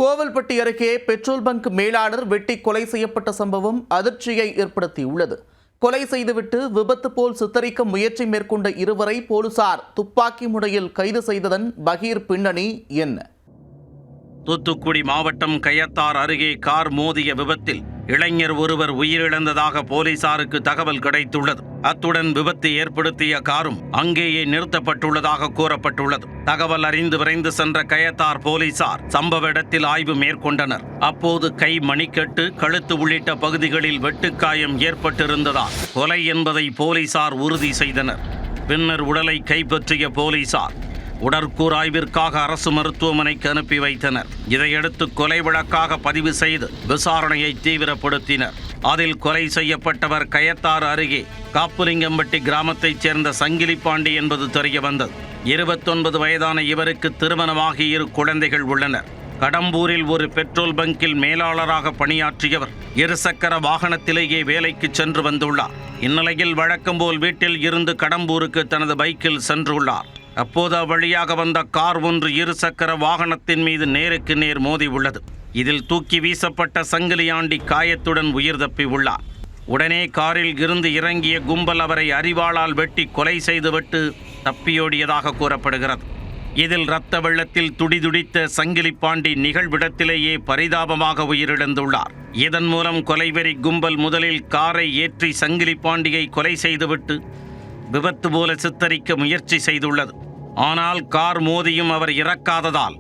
கோவில்பட்டி அருகே petrol bunk மேலாளர் வெட்டி கொலை செய்யப்பட்ட சம்பவம் அதிர்ச்சியை ஏற்படுத்தியுள்ளது. கொலை செய்துவிட்டு விபத்து போல் சித்தரிக்க முயற்சி மேற்கொண்ட இருவரை போலீசார் துப்பாக்கி முனையில் கைது செய்ததன் பகீர் பின்னணி என்ன? தூத்துக்குடி மாவட்டம் கயத்தார் அருகே கார் மோதிய விபத்தில் இளைஞர் ஒருவர் உயிரிழந்ததாக போலீசாருக்கு தகவல் கிடைத்துள்ளது. அத்துடன் விபத்து ஏற்படுத்திய காரும் அங்கேயே நிறுத்தப்பட்டுள்ளதாக கூறப்பட்டுள்ளது. தகவல் அறிந்து விரைந்து சென்ற கயத்தார் போலீசார் சம்பவ இடத்தில் ஆய்வு மேற்கொண்டனர். அப்போது கை, மணிக்கட்டு, கழுத்து உள்ளிட்ட பகுதிகளில் வெட்டுக்காயம் ஏற்பட்டிருந்ததால் கொலை என்பதை போலீசார் உறுதி செய்தனர். பின்னர் உடலை கைப்பற்றிய போலீசார் உடற்கூறாய்விற்காக அரசு மருத்துவமனைக்கு அனுப்பி வைத்தனர். இதையடுத்து கொலை வழக்காக பதிவு செய்து விசாரணையை தீவிரப்படுத்தினர். அதில் கொலை செய்யப்பட்டவர் கயத்தாறு அருகே காப்புலிங்கம்பட்டி கிராமத்தைச் சேர்ந்த சங்கிலிப்பாண்டி என்பது தெரிய வந்தது. 29 வயதான இவருக்கு திருமணமாகி 2 குழந்தைகள் உள்ளனர். கடம்பூரில் ஒரு பெட்ரோல் பங்கில் மேலாளராக பணியாற்றியவர் இருசக்கர வாகனத்திலேயே வேலைக்கு சென்று வந்துள்ளார். இந்நிலையில் வழக்கம்போல் வீட்டில் இருந்து கடம்பூருக்கு தனது பைக்கில் சென்றுள்ளார். அப்போது அவ்வழியாக வந்த கார் ஒன்று இருசக்கர வாகனத்தின் மீது நேருக்கு நேர் மோதி உள்ளது. இதில் தூக்கி வீசப்பட்ட சங்கிலியாண்டி காயத்துடன் உயிர் தப்பி உள்ளார். உடனே காரில் இருந்து இறங்கிய கும்பல் அவரை அரிவாளால் வெட்டி கொலை செய்துவிட்டு தப்பியோடியதாக கூறப்படுகிறது. இதில் இரத்த வெள்ளத்தில் துடிதுடித்த சங்கிலிப்பாண்டி நிகழ்விடத்திலேயே பரிதாபமாக உயிரிழந்துள்ளார். இதன் மூலம் கொலைவெறி கும்பல் முதலில் காரை ஏற்றி சங்கிலிப்பாண்டியை கொலை செய்துவிட்டு விபத்து போல சித்தரிக்க முயற்சி செய்துள்ளது. ஆனால் கார் மோதியும் அவர் இறக்காததால்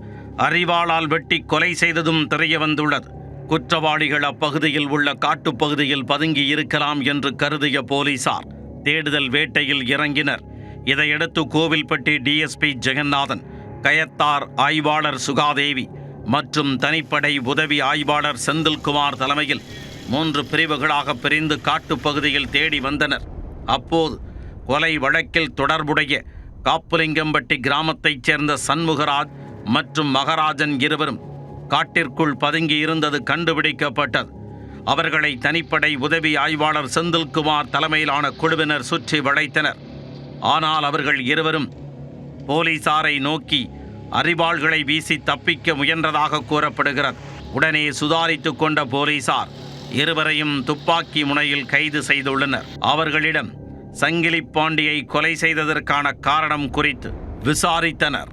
அரிவாளால் வெட்டி கொலை செய்ததும் தெரிய வந்துள்ளது. குற்றவாளிகள் அப்பகுதியில் உள்ள காட்டுப்பகுதியில் பதுங்கி இருக்கலாம் என்று கருதிய போலீசார் தேடுதல் வேட்டையில் இறங்கினர். இதையடுத்து கோவில்பட்டி டிஎஸ்பி ஜெகநாதன், கயத்தார் ஆய்வாளர் சுகாதேவி மற்றும் தனிப்படை உதவி ஆய்வாளர் செந்தில்குமார் தலைமையில் 3 பிரிவுகளாக பிரிந்து காட்டுப்பகுதியில் தேடி வந்தனர். அப்போது கொலை வழக்கில் தொடர்புடைய காப்புலிங்கம்பட்டி கிராமத்தைச் சேர்ந்த சண்முகராஜ் மற்றும் மகராஜன் இருவரும் காட்டிற்குள் பதுங்கி இருந்தது கண்டுபிடிக்கப்பட்டது. அவர்களை தனிப்படை உதவி ஆய்வாளர் செந்தில்குமார் தலைமையிலான குழுவினர் சுற்றி வளைத்தனர். ஆனால் அவர்கள் இருவரும் போலீசாரை நோக்கி அரிவாள்களை வீசி தப்பிக்க முயன்றதாக கூறப்படுகிறது. உடனே சுதாரித்து கொண்ட போலீசார் இருவரையும் துப்பாக்கி முனையில் கைது செய்துள்ளனர். அவர்களிடம் சங்கிலிப்பாண்டியை கொலை செய்ததற்கான காரணம் குறித்து விசாரித்தனர்.